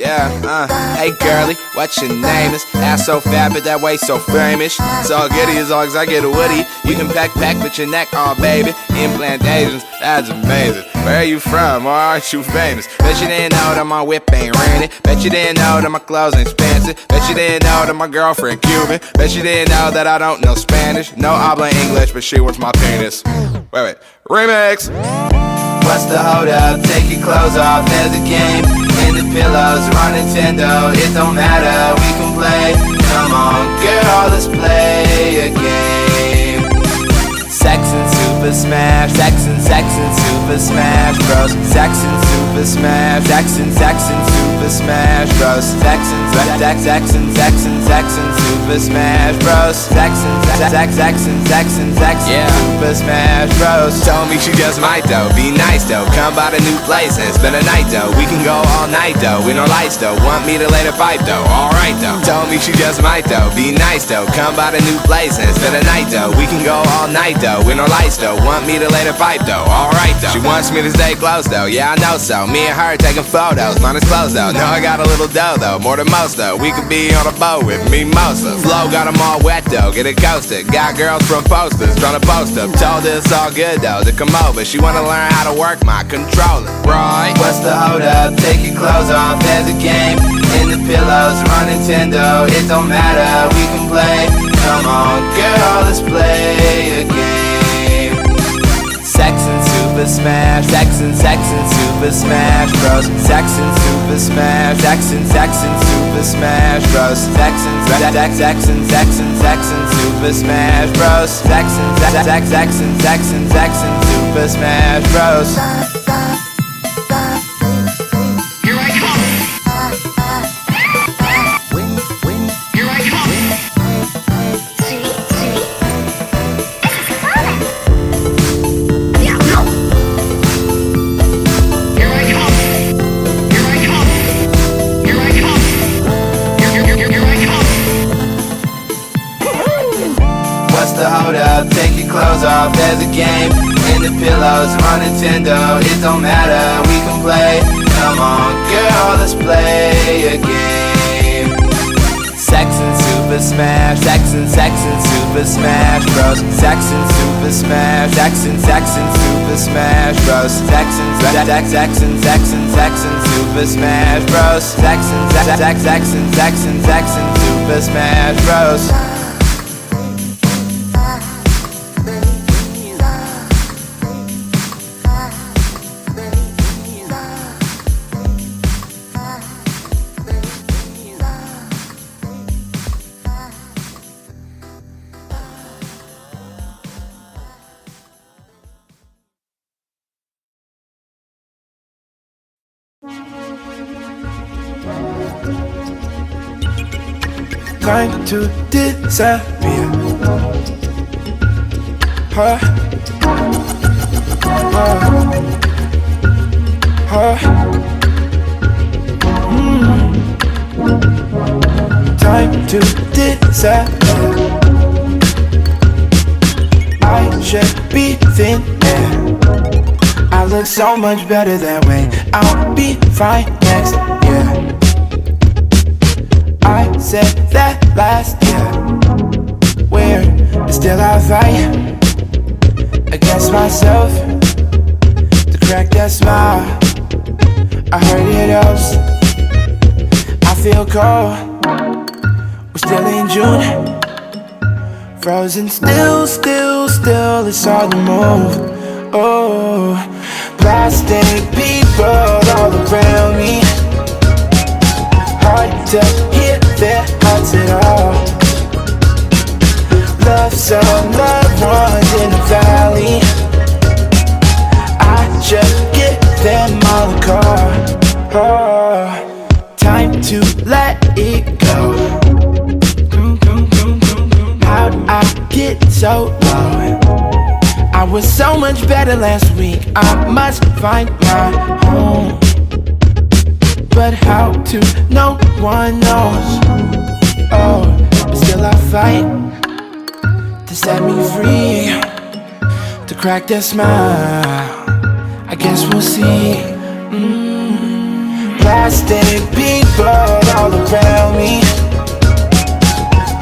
Hey girlie, what your name is? Ass so fat but that way so famous. It's all goody as long as I get a woody. You can pack but your neck, oh baby. Implantations, that's amazing. Where are you from, or aren't you famous? Bet you didn't know that my whip ain't rented. Bet you didn't know that my clothes ain't expensive. Bet you didn't know that my girlfriend Cuban. Bet you didn't know that I don't know Spanish. No habla English, but she wants my penis. Wait, remix. What's the hold up? Take your clothes off, there's a game. In the pillows, run Nintendo, it don't matter, we can play. Come on, girl, let's play a game. Sex and Super Smash, sex and Super Smash Bros. Sex and Super Smash, sex and Super Smash Bros. Sex and Super Smash Bros. Sex and Super Smash Bros. Told me she just might though, be nice though. Come by the new place and spend a night though. We can go all night though, with no lights though. Want me to lay the pipe though, alright though. Told me she just might though, be nice though. Come by the new place and spend a night though. We can go all night though, with no lights though. Want me to lay the pipe though, alright though. She wants me to stay close though, yeah I know so. Me and her taking photos, mine is close though. Know I got a little dough though, more than most though. We could be on a boat with me mimosa. Flow got them all wet though, get it coasted. Got girls from posters, tryna post up. Told her it's all good though, to come over. She wanna learn how to work my controller, right? What's the hold up? Take your clothes off, there's a game. In the pillows, run Nintendo, it don't matter, we can play. Come on, girl, let's play a game. Sex and Super Smash, sex and Super Smash Bros. Sex and Super Smash, sex and Super Smash Bros. Sex and Super Smash Bros. Sex and Super Smash Bros. Take your clothes off, there's a game. In the pillows, run Nintendo, it don't matter, we can play. Come on, girl, let's play a game. Sex and Super Smash, sex and Super Smash Bros. Sex and Super Smash, sex and Super Smash Bros. Sex and Super Smash Bros. Sex and Super Smash Bros. Time to disappear. Time to disappear. I should be thin air. I look so much better that way. I'll be fine next year. I said that last year. Weird, but still I fight against myself to crack that smile. I heard it else. I feel cold. We're still in June. Frozen still, it's hard to move. Oh, plastic people all around me. Hard to hear their hearts at all. Love some loved ones in the valley. I just get them all a call. Oh, time to let it go. How'd I get so low? I was so much better last week. I must find my home. But how to, no one knows. Oh, but still I fight to set me free, to crack that smile. I guess we'll see. Plastic people all around me.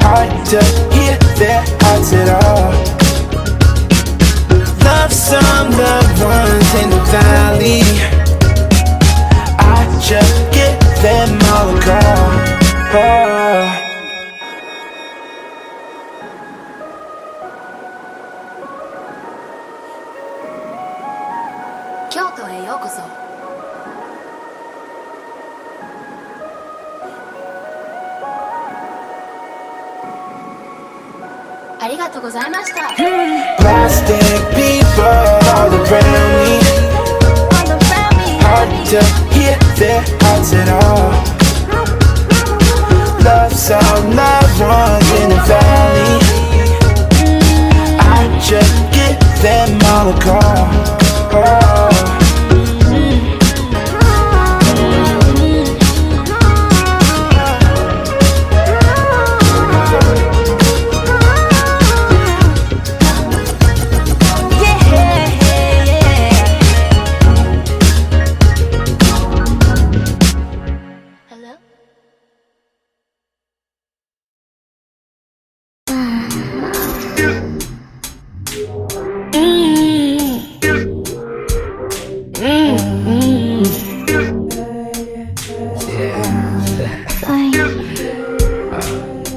Hard to hear their hearts at all. Love some loved ones in the valley. I just give them all a call. Oh. 京都へようこそ。ありがとうございました。Plastic people all around me. Hard to hear their hearts at all. Love some loved ones in the valley. I just give them all a call. Oh.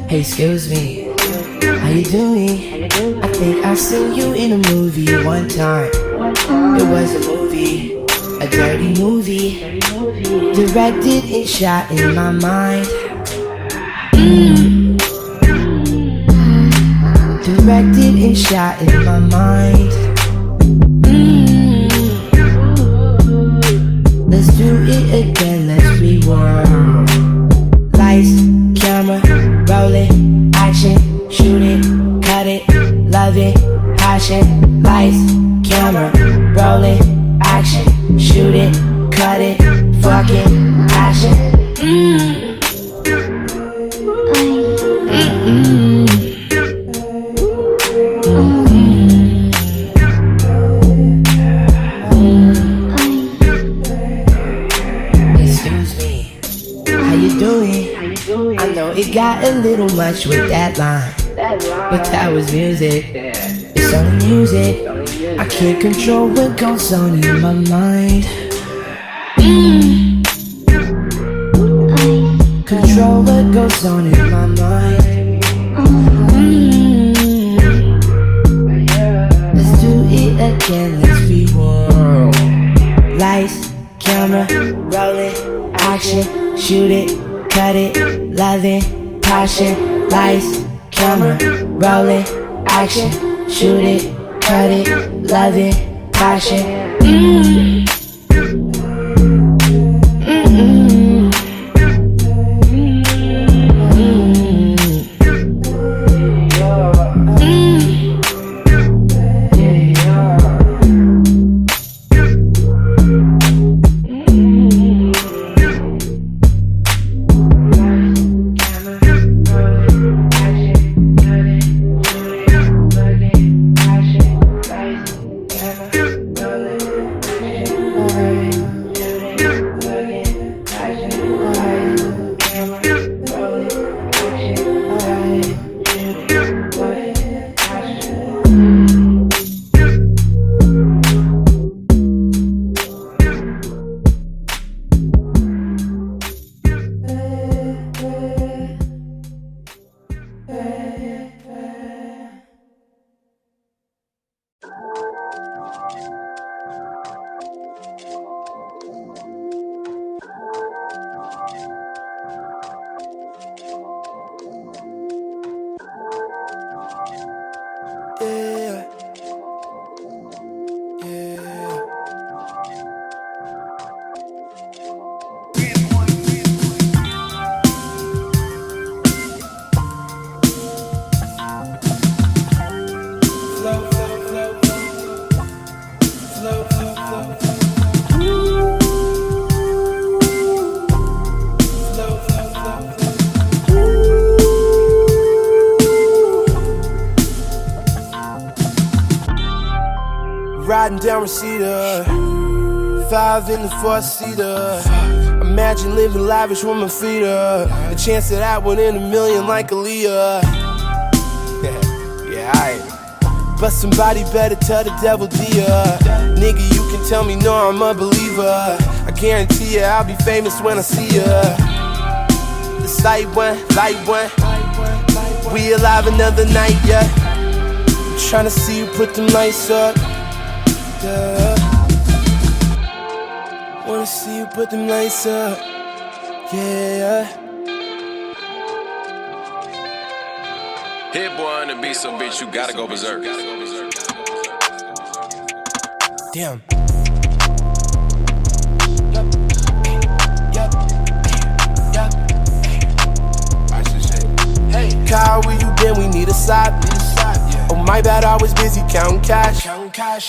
Hey, excuse me, how you doing? I think I seen you in a movie one time. It was a movie, a dirty movie, directed and shot in my mind. Directed and shot in my mind. Let's do it again, let's rewind. Lights, camera, roll it, action, shoot it, cut it, love it, passion. Lights, camera, roll it, action, shoot it, cut it, fucking action. Excuse me, how you doing? I know it got a little much with that line, but that was music. It's only music. I can't control what goes on in my mind. Control what goes on in my mind. Let's do it again, let's rewind. Lights, camera, roll it, action, shoot it, cut it, love it, passion. Lights, camera, roll it, action, shoot it, cut it, love it, passion. Riding down Reseda, 5 in the 4-seater. Imagine living lavish with my feet up. A chance of that 1 in a million like Aaliyah. Yeah, aight. But somebody better tell the devil dia. Nigga, you can tell me no, I'm a believer. I guarantee ya, I'll be famous when I see ya. The sight one, light one. We alive another night, yeah. I'm tryna see you put them lights up, yeah. Wanna see you put them lights up, yeah. Hit boy on the beat, so bitch, you gotta go berserk. Damn. Hey, Kyle, where you been? We need a side. Oh, my bad, I was busy counting cash.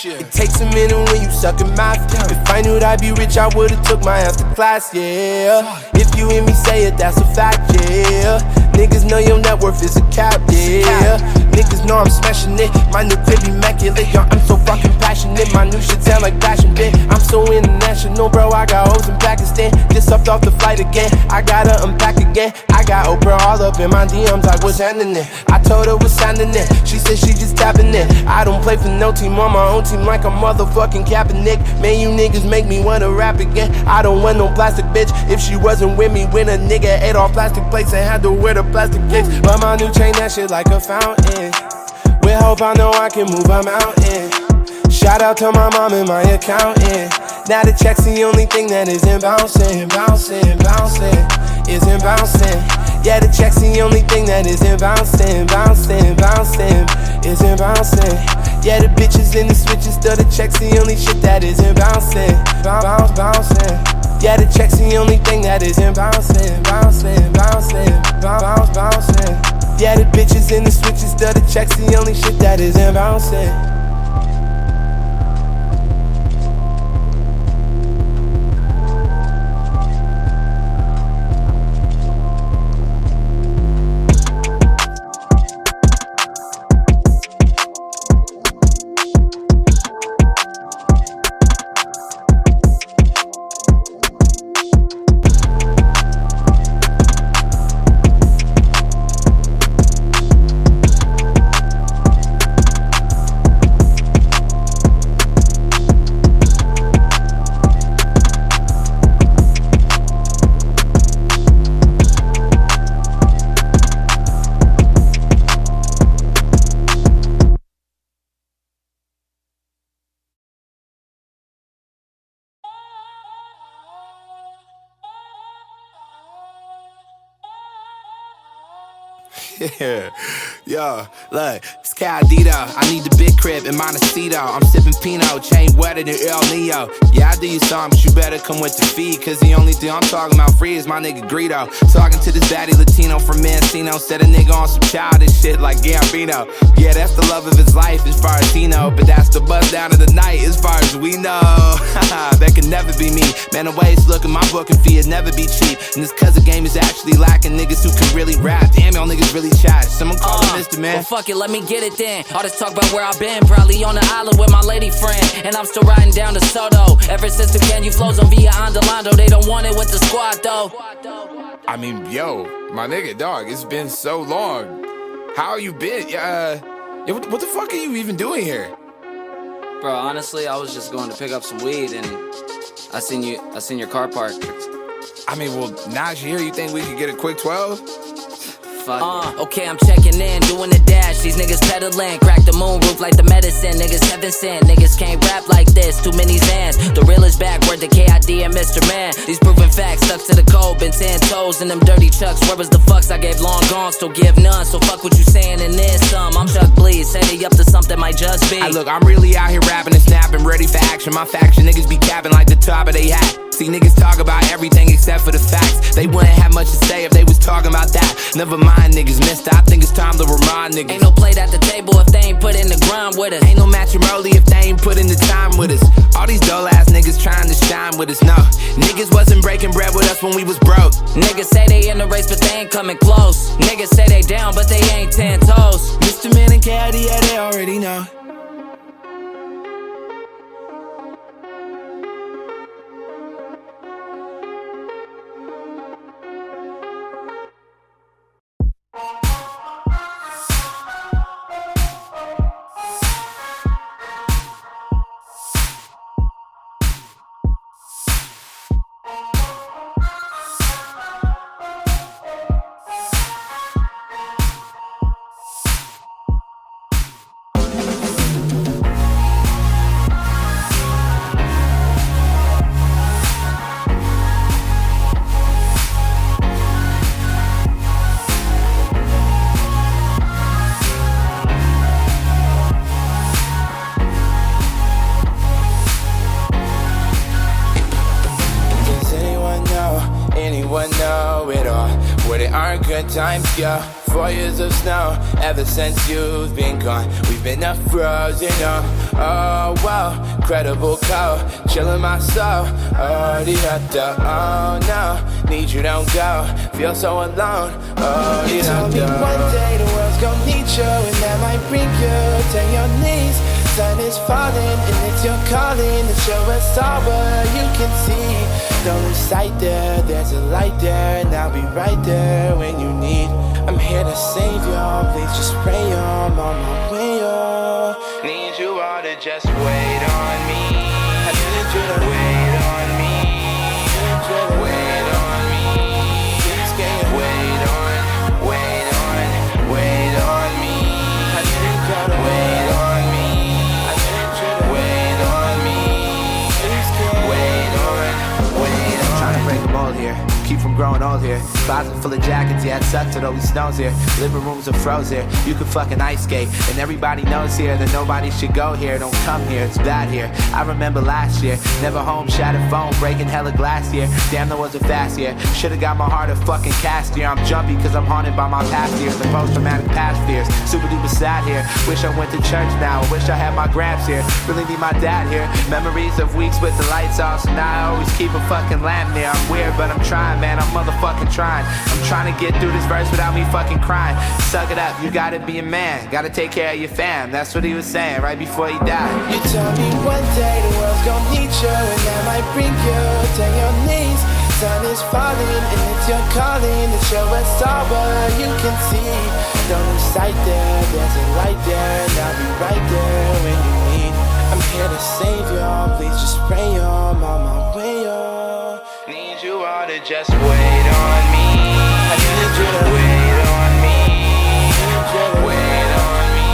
It takes a minute when you suckin' math. If I knew I'd be rich, I would've took my ass to class, yeah. If you hear me say it, that's a fact, yeah. Niggas know your net worth is a cap, yeah. Niggas know I'm smashing it. My new crib immaculate, yo, I'm so fucking passionate. My new shit sound like passion pit. I'm so international, bro, I got hoes in Pakistan. Just upped off the flight again, I gotta unpack again. I got Oprah all up in my DMs like what's happening. I told her what's happening. She said she just tapping it. I don't play for no team, on my own team like a motherfucking Kaepernick. Man, you niggas make me wanna rap again. I don't want no plastic bitch. If she wasn't with me when a nigga ate off plastic plates and had to wear the plastic kicks. But my new chain, that shit like a fountain. With hope I know I can move a mountain. Shout out to my mom and my accountant. Now the check's the only thing that isn't bouncing, bouncing, bouncing, isn't bouncing. Yeah, the check's the only thing that isn't bouncing, bouncing, bouncing, isn't bouncing. Yeah, the bitches and the switches, still the check's the only shit that isn't bouncing, bounce, bouncing. Yeah, the check's the only thing that isn't bouncing, bouncing, bouncing, bounce, bouncing. Yeah, the bitches and the switches, still the check's the only shit that isn't bouncing. Yeah, yo, look, it's Caldito. I need the big crib in Montecito. I'm sipping Pinot, chain wetter than El Neo. Yeah, I do you some, but you better come with the fee. Cause the only thing I'm talking about free is my nigga Greedo. Talking to this baddie Latino from Mancino. Said a nigga on some childish shit like Gambino. Yeah, that's the love of his life as far as he know. But that's the buzz down of the night as far as we know. That can never be me. Man, the way it's looking, my booking fee would never be cheap. And it's cause the game is actually lacking niggas who can really rap. Damn, y'all niggas really chat. Someone call me Mr. Man. Well, fuck it, let me get it then. All this talk about where I've been, probably on the island with my lady friend. And I'm still riding down to Soto. Ever since the Can You flows on Via Andalando, they don't want it with the squad though. I mean, yo, my nigga, dog, it's been so long. How you been? What the fuck are you even doing here? Bro, honestly, I was just going to pick up some weed and I seen your car parked. I mean, well, now you're here, you think we could get a quick 12? Okay, I'm checking in, doing the dash. These niggas peddling, crack the moon roof like the medicine. Niggas heaven sent, niggas can't rap like this. Too many Zans, the real is back. Word to KID and Mr. Man. These proven facts stuck to the code, been 10 toes in them dirty chucks. Where was the fucks I gave long gone, still give none. So fuck what you saying and then some. I'm Chuck Bleed, say they up to something might just be. Look, I'm really out here rapping and snapping, ready for action. My faction niggas be capping like the top of they hat. See niggas talk about everything except for the facts. They wouldn't have much to say if they was talking about that. Never mind niggas missed, I think it's time to remind niggas. Ain't no plate at the table if they ain't put in the grind with us. Ain't no matrimony if they ain't put in the time with us. All these dull ass niggas trying to shine with us. No, niggas wasn't breaking bread with us when we was broke. Niggas say they in the race but they ain't coming close. Niggas say they down but they ain't 10 toes. Mr. Man and KID, yeah, they already know. times, girl. 4 years of snow, ever since you've been gone. We've been up frozen, oh wow, credible code, chillin' my soul. Oh, the other, oh no, need you, don't go, feel so alone. Oh, you told me one day the world's gon' need you, and that might bring you to your knees. Sun is falling, and it's your calling to show us all what you can see. Don't lose sight there, there's a light there, and I'll be right there when you need. I'm here to save y'all, please just pray on my way, y'all. Need you all to just wait on me. I need you to wait on me. Wait on me. Please can you wait on me. I need you to wait on me. I need you to wait on me. Please can you wait on. Trying to break the mold here, keep from growing old here. Closet full of jackets, yeah, it sucks, it always snows here. Living rooms are froze here, you can fucking ice skate. And everybody knows here that nobody should go here. Don't come here, it's bad here. I remember last year, never home, shattered phone, breaking hella glass here. Damn, that was a fast year. Should've got my heart a fucking cast here. I'm jumpy cause I'm haunted by my past years and post-traumatic past fears. Super duper sad here, wish I went to church now. I wish I had my gramps here, really need my dad here. Memories of weeks with the lights off, so now I always keep a fucking lamp near. I'm weird but I'm trying, man, I'm motherfucking trying. I'm trying to get through this verse without me fucking crying. Suck it up, you gotta be a man, gotta take care of your fam. That's what he was saying right before he died. You told me one day the world's gon' need you, and that might bring you to your knees. Sun is falling, and it's your calling to show us all what you can see. Don't lose sight there, there's a light there, and I'll be right there when you need. I'm here to save y'all, please just pray on my way, y'all. Need you all to just wait on me. I need you to wait on me. Wait on me.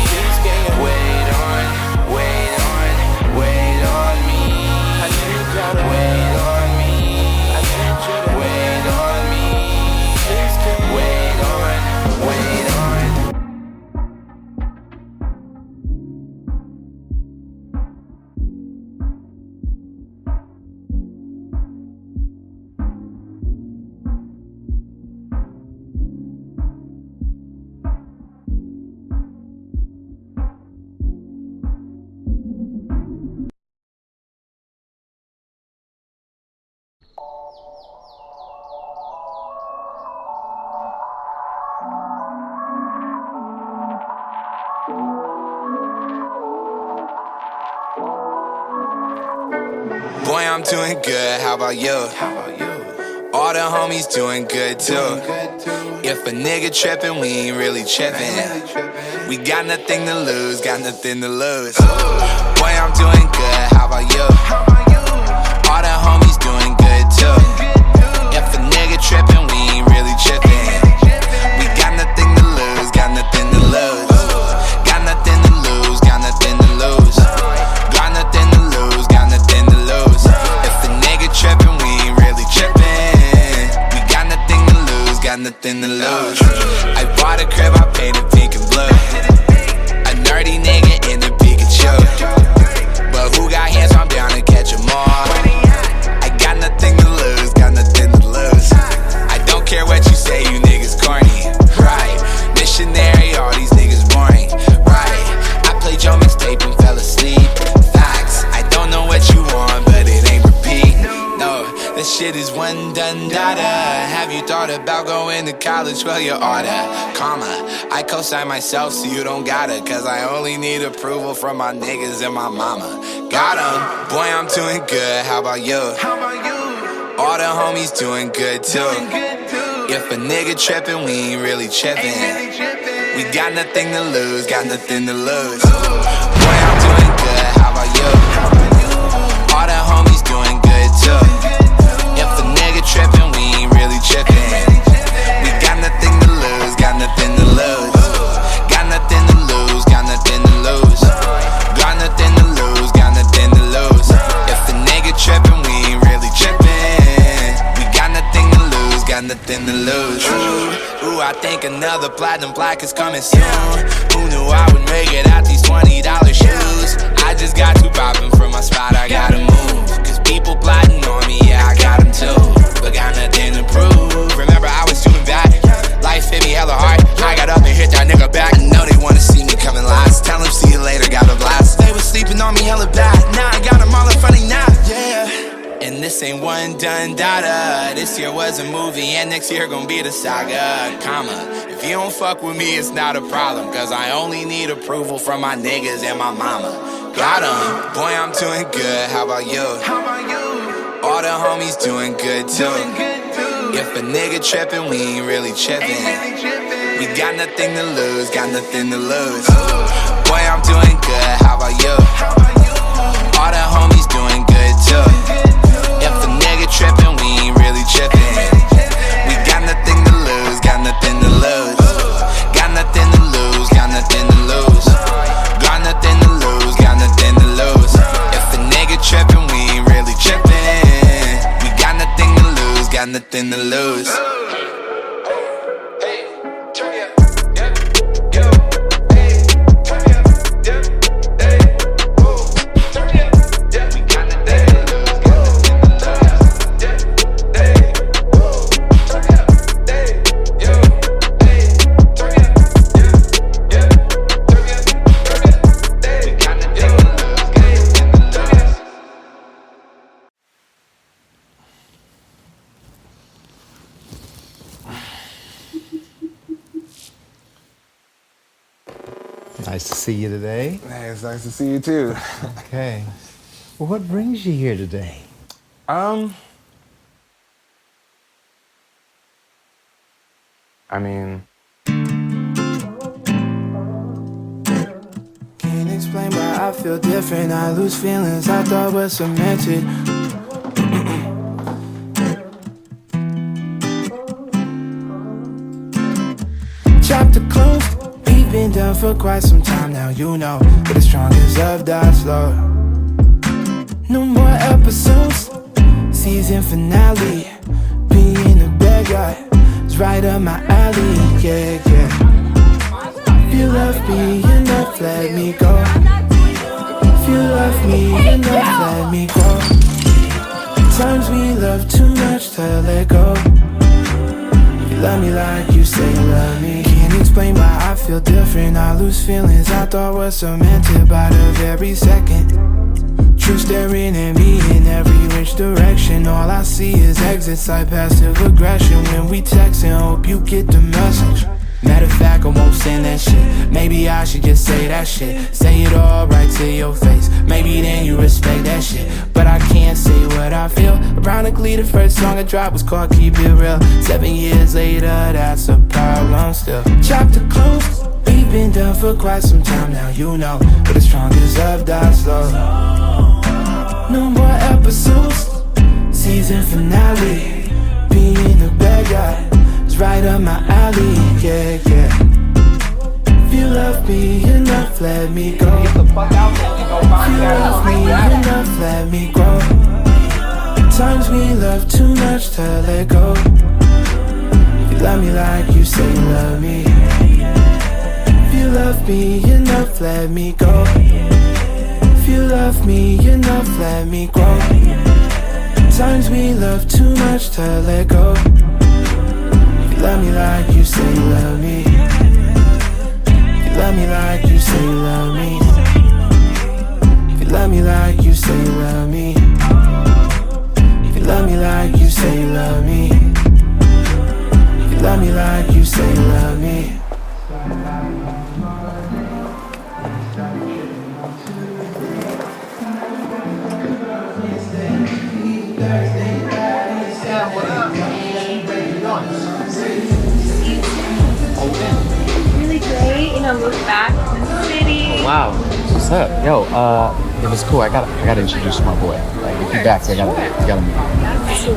Please can you wait on me. I need you to wait on me. I need you to wait on me. Please can you wait on. Boy, I'm doing good, how about you? All the homies doing good too. If a nigga trippin', we ain't really trippin'. We got nothing to lose, got nothing to lose. Boy, I'm doing good, how about you? All the homies doing good too. If a nigga trippin', we ain't really trippin'. We got nothing to lose, got nothing to lose. Got nothing to lose, got nothing to lose. Got nothing to lose, got nothing to lose. If a nigga trippin', we ain't really trippin'. We got nothing to lose, got nothing to lose. I bought a crib, I painted pink and blue. A nerdy nigga in the Pikachu. But who got hands, so I'm down to catch 'em all. I got nothing to lose, got nothing to lose. I don't care what you say, you niggas corny. Right, missionary, all these niggas boring. Right, I played your mixtape and fell asleep. Facts, I don't know what you want, but it ain't repeat. No, this shit is one done data. Have you thought about going to college? Well, you oughta, comma. I co-sign myself so you don't gotta, cause I only need approval from my niggas and my mama. Got 'em, boy, I'm doing good, how about you? All the homies doing good too. If a nigga trippin', we ain't really trippin'. We got nothing to lose, got nothing to lose. Boy, I'm doing good, how about you? All the homies doing good too. If a nigga trippin', we ain't really trippin'. We got nothing to lose, got nothing to lose. Got nothing to lose, got nothing to lose. Got nothing to lose, got nothing to lose. If a nigga trippin', we ain't really trippin'. We got nothing to lose, got nothing to lose. Ooh, I think another platinum plaque is coming soon. Who knew I would make it out these $20 shoes? I just got too poppin' from my spot, I gotta move. Cause people plotting on me, yeah, I got them too. But got nothing to prove. Remember, I was doing bad. life hit me hella hard. I got up and hit that nigga back. I know they wanna see me coming last. Tell them see you later, got a blast. They was sleeping on me hella bad. Now I got them all in front of now. Yeah. And this ain't one done data. This year was a movie and next year gon' be the saga, comma. If you don't fuck with me, it's not a problem, cause I only need approval from my niggas and my mama. Got 'em, boy, I'm doing good, how about you? All the homies doing good too. If a nigga trippin', we ain't really trippin'. We got nothing to lose, got nothing to lose. Boy, I'm doing good, how about you? All the homies doing good too. If a nigga trippin', we ain't really trippin'. We got nothing to lose, got nothing to lose. Got nothing to lose, got nothing to lose. Got nothing to lose, got nothing to lose. If a nigga trippin', we ain't really trippin'. We got nothing to lose, got nothing to lose. Nice to see you today. Hey, it's nice to see you too. Okay. Well, what brings you here today? I mean, Can't explain why I feel different. I lose feelings I thought were cemented. Chapter closed. We've been done for quite some time now, you know. But the strongest love died slow. No more episodes. Season finale. Being in the backyard. It's right up my alley, yeah, yeah. If you love me enough, let me go. If you love me enough, let me go. Times we love too much to let go. If you love me like you say you love me. Can't explain why I feel different. I lose feelings I thought were cemented by the very second. True staring at me in every which direction. All I see is exits like passive aggression. When we text and hope you get the message. Matter of fact, I won't send that shit. Maybe I should just say that shit. Say it all right to your face. Maybe then you respect that shit. But I can't say what I feel. Ironically, the first song I dropped was called Keep It Real. 7 years later, that's a problem still. Chapter closed. We've been done for quite some time now, you know. But the strongest love died slow. No more episodes. Season finale. Being in the backyard. It's right up my alley, yeah, yeah. If you love me enough, let me go. If you love me enough, let me grow. Times we love too much to let go. If you love me like you say you love me. If you love me enough, let me go. If you love me enough, let me grow. Times we love too much to let go. Love me like you say you love me. If you love me like you say you love me. If you love me like you say you love me. If you love me like you say you love me. If you love me like you say you love me. Really great, look back in the city. Wow, what's up? Yo, it was cool. I gotta introduce my boy. Like, if you're back, I gotta meet him. That's cool.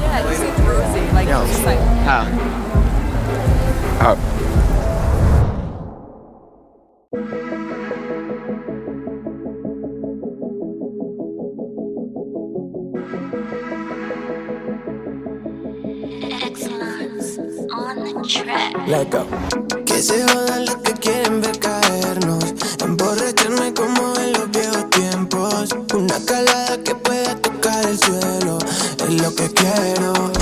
Yeah, you seem rosy. Like, Yo, just like. Let go. Que se jodan los que quieren ver caernos. Emborracharme como en los viejos tiempos. Una calada que pueda tocar el suelo. Es lo que quiero.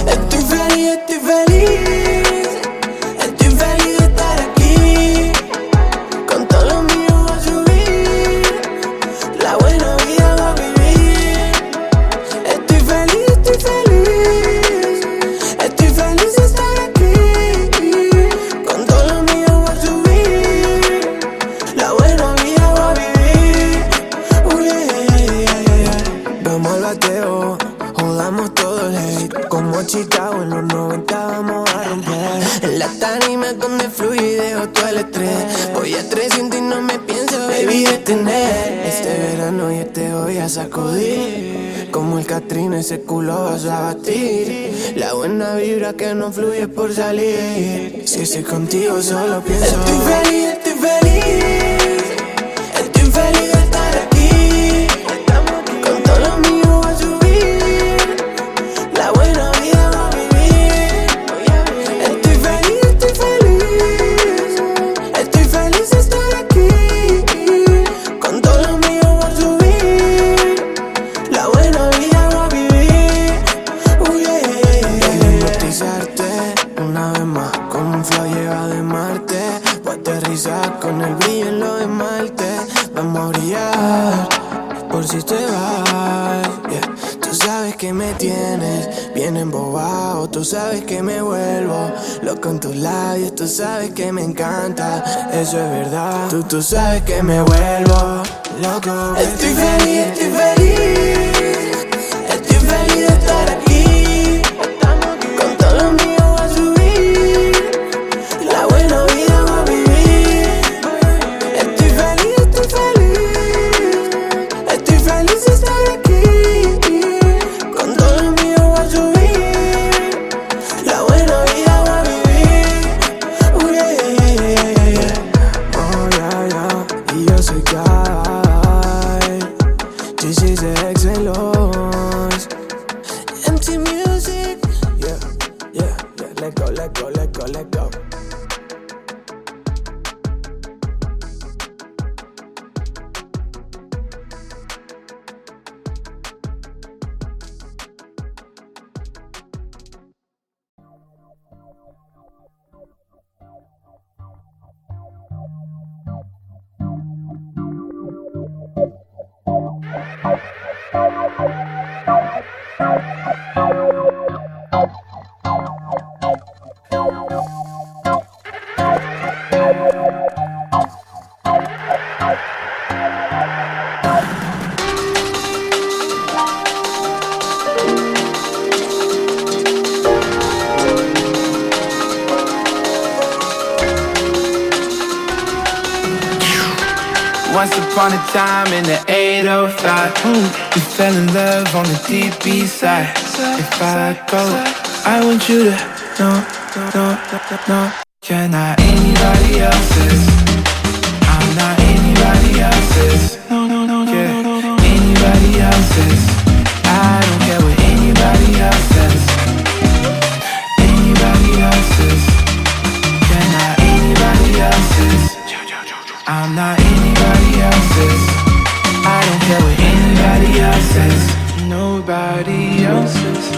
la tarima donde fluye y dejo todo el estrés. Voy a 300 y no me pienso, baby, detener. Este verano yo te voy a sacudir. Como el Catrina ese culo vas a batir. La buena vibra que no fluye por salir. Si estoy contigo solo pienso. Estoy feliz, estoy feliz. Estoy feliz de estar aquí. Con todo lo mío voy a subir. La buena vida va a vivir. Estoy feliz, estoy feliz. Estoy feliz de estar aquí. Con todo lo mío voy a subir. La buena vida va a vivir. Quiero hipnotizarte una vez más. Con un flow llegado de Marte. Voy a aterrizar con el brillo en lo de Marte. Vamos a brillar por si te vas, yeah. Tú sabes que me tienes bien embobado. Tú sabes que me vuelvo loco en tus labios. Tú sabes que me encanta, eso es verdad. Tú sabes que me vuelvo loco. Estoy feliz, estoy feliz. Estoy feliz de estar aquí. Con todo lo mío voy a subir. La buena vida va a vivir. Estoy feliz, estoy feliz. Estoy feliz de estar aquí. Con todo lo mío voy a subir. La buena vida va a vivir. Oh yeah, yeah. Y yo soy Kyle. This is the excellence. MC Music. Yeah, yeah, yeah. Let go, let go, let go, let go. Once upon a time in the 805, we fell in love on the deep east side. If I go, I want you to know, you're not anybody else's. I'm not anybody else's. Yeah, anybody else's. I don't care what anybody else says. Anybody else's. You're not anybody else's. I'm not anybody else's. I don't care what anybody else says. Nobody else's.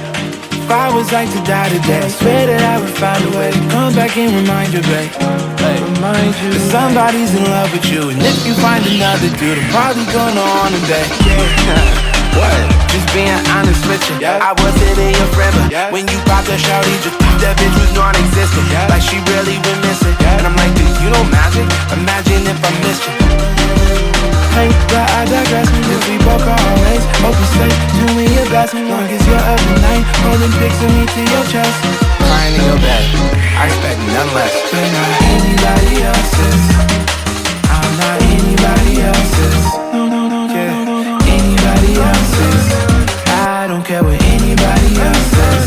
If I was like to die today, I swear that I would find a way to come back and remind you, babe. Remind you that somebody's in love with you. And if you find another dude, I'm probably gonna on him, babe. What? Just being honest with you, I wasn't in your friend, but when you popped that shawty, just that bitch was non-existent. Like she really went missing. And I'm like, dude, you know magic? Imagine if I missed you. Hey, but I digress. If we broke our ways, hope you stay. Do me your best, as long as you're up at night, holding pics of me to your chest. Crying in your bed, I expect none less. You're not anybody else's. I'm not anybody else's. Yeah, anybody else's. I don't care what anybody else says.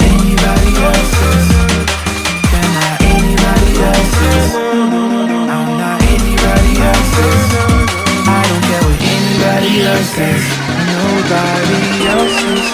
Anybody else's. You're not anybody else's. I'm not anybody else's. I don't care what anybody else says. Nobody else's.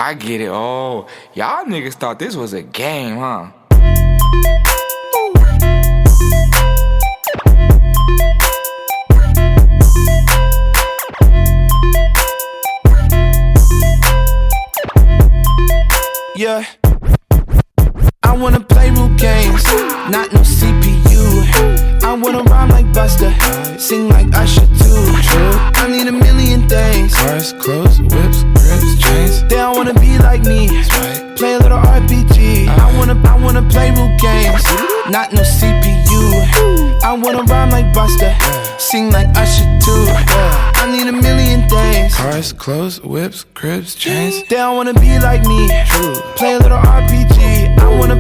I get it. Oh, y'all niggas thought this was a game, huh? Yeah, I wanna play root games, not no CPU. I wanna rhyme like Buster, sing like Usher too. I need a million things. Cars, clothes, whips, grips, chains. They all wanna be like me. Play a little RPG. I wanna play root games, not no CPU. I wanna rhyme like Buster, sing like Usher too. I need a million things. Cars, clothes, whips, cribs, chains. They all wanna be like me. Play a little RPG. I wanna.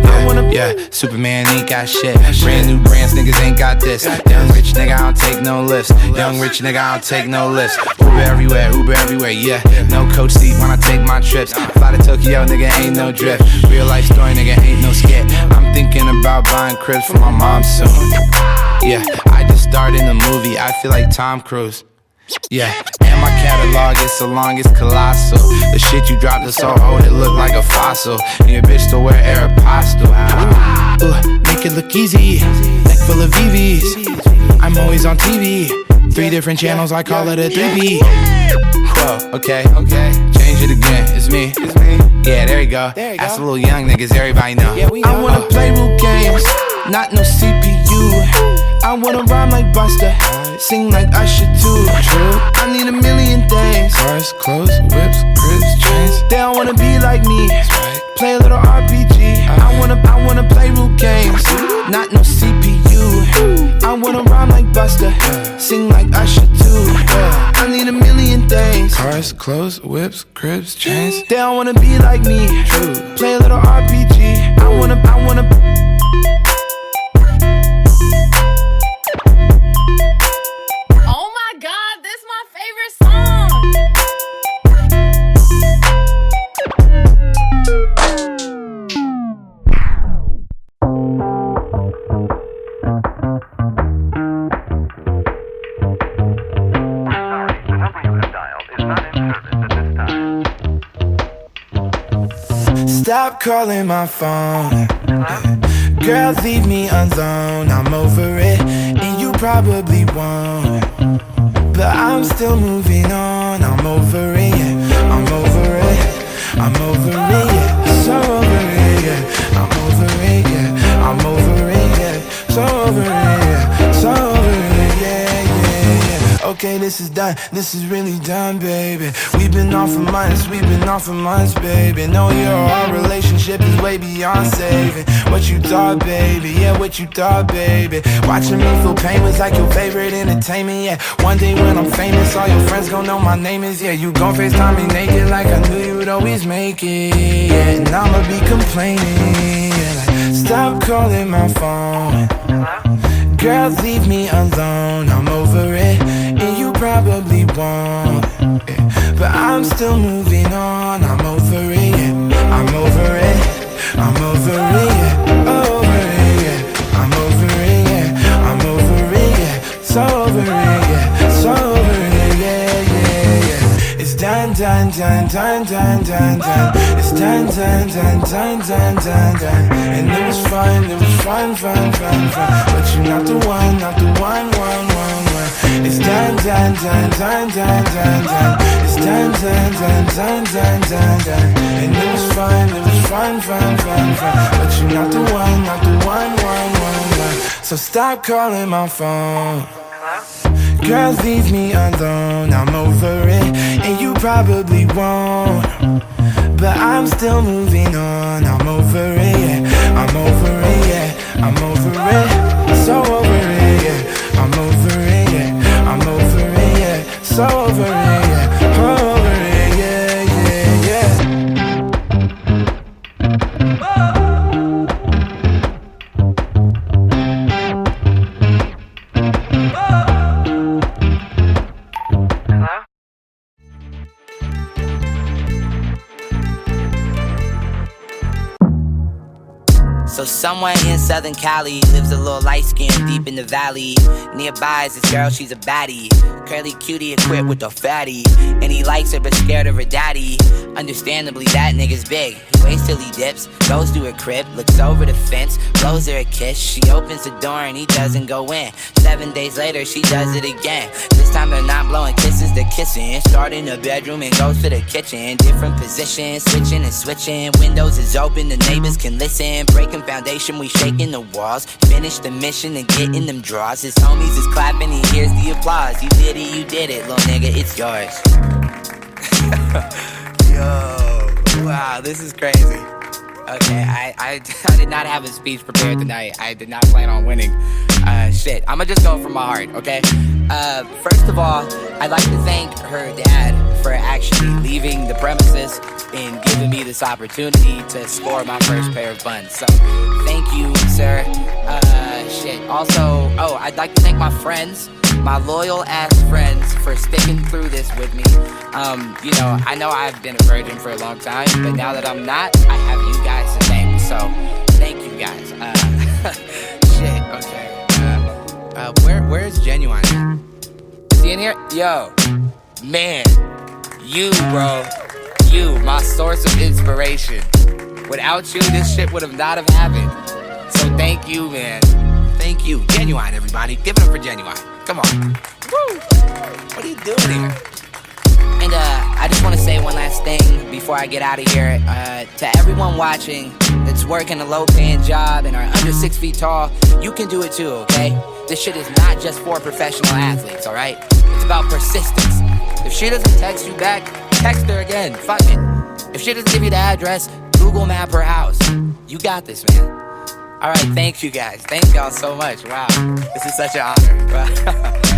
Yeah, Superman ain't got shit. Brand new brands, niggas ain't got this. Young rich nigga, I don't take no lifts. Young rich nigga, I don't take no lifts. Uber everywhere, yeah. No coach seat when I take my trips. Fly to Tokyo, nigga, ain't no drift. Real life story, nigga, ain't no skit. I'm thinking about buying cribs for my mom soon. Yeah, I just starred in a movie, I feel like Tom Cruise. Yeah, and my catalog is so long, it's colossal. The shit you dropped is so old, it look like a fossil. And your bitch still wear Aeropostale. Make it look easy, neck full of VVs. I'm always on TV, 3 different channels, I call it a 3P. Whoa, okay, change it again, it's me. Yeah, there you go. That's a little young niggas, everybody know. I wanna play root games, not no CPU. I wanna rhyme like Buster, sing like Usher too. I need a million things. Cars, clothes, whips, cribs, chains. They all wanna be like me. Play a little RPG. I wanna play root games, not no CPU. I wanna rhyme like Buster, sing like Usher too. I need a million things. Cars, clothes, whips, cribs, chains. They all wanna be like me. Play a little RPG. I wanna. Oh my god, this is my favorite song. Stop calling my phone. Girl, leave me alone. I'm over it, and you probably won't. But I'm still moving on. I'm over it, yeah. I'm over it. I'm over it, yeah. So over it, yeah. I'm over it, yeah. I'm over it, yeah. So over it, yeah. So over it, yeah, yeah, yeah. Okay, this is done. This is really done, baby. We've been off for months, baby. Know our relationship is way beyond saving. What you thought, baby? Yeah, what you thought, baby? Watching me feel pain was like your favorite entertainment, yeah. One day when I'm famous, all your friends gon' know my name is, yeah. You gon' FaceTime me naked like I knew you'd always make it, yeah. And I'ma be complaining, yeah. Like, stop calling my phone. Girl, leave me alone. I'm over it, and you probably won't, yeah. But I'm still moving on. I'm over it, yeah. I'm over it. I'm over it, yeah. Over it, yeah. I'm over it, yeah. I'm over it, yeah. So over it, yeah. So over it, yeah, yeah, yeah. It's done. It's done. And it was fun. But you're not the one. It's done. It's done. And it was fun. But you're not the one. So stop calling my phone. Girl, leave me alone. I'm over it, and you probably won't. But I'm still moving on. I'm over it, yeah. I'm over it, yeah. I'm over it. So over it, yeah. I'm over it, yeah. I'm over it, yeah. So over it, yeah. Over it, yeah, yeah, yeah. Somewhere in Southern Cali lives a little light skin deep in the valley. Nearby is this girl, she's a baddie. Curly cutie equipped with a fatty. And he likes her but scared of her daddy. Understandably, that nigga's big. He waits till he dips, goes to her crib, looks over the fence, blows her a kiss. She opens the door and he doesn't go in. 7 days later, she does it again. This time they're not blowing kisses, they're kissing. Start in the bedroom and goes to the kitchen. Different positions, switching and switching. Windows is open, the neighbors can listen. Breaking foundation, we shaking the walls. Finish the mission and get in them draws. His homies is clapping, he hears the applause. You did it, little nigga, it's yours. Yo, wow, this is crazy. Okay, I did not have a speech prepared tonight. I did not plan on winning. Shit, I'ma just go from my heart, okay? First of all, I'd like to thank her dad for actually leaving the premises and giving me this opportunity to score my first pair of buns. So, thank you, sir. Shit, also, I'd like to thank my friends, my loyal ass friends, for sticking through this with me. You know I've been a virgin for a long time, but now that I'm not, I have you guys to thank. So, thank you guys. Shit, okay. Where's Genuine? Is he in here? Yo, man, you, bro. You, my source of inspiration. Without you, this shit would have not have happened. So thank you, man. Thank you. Genuine, everybody. Give it up for Genuine. Come on. Woo! What are you doing here? And I just want to say one last thing before I get out of here. To everyone watching that's working a low-paying job and are under 6 feet tall, you can do it too, okay? This shit is not just for professional athletes, alright? It's about persistence. If she doesn't text you back, text her again. Fuck it. If she doesn't give you the address, Google map her house. You got this, man. Alright, thank you guys. Thank y'all so much. Wow. This is such an honor.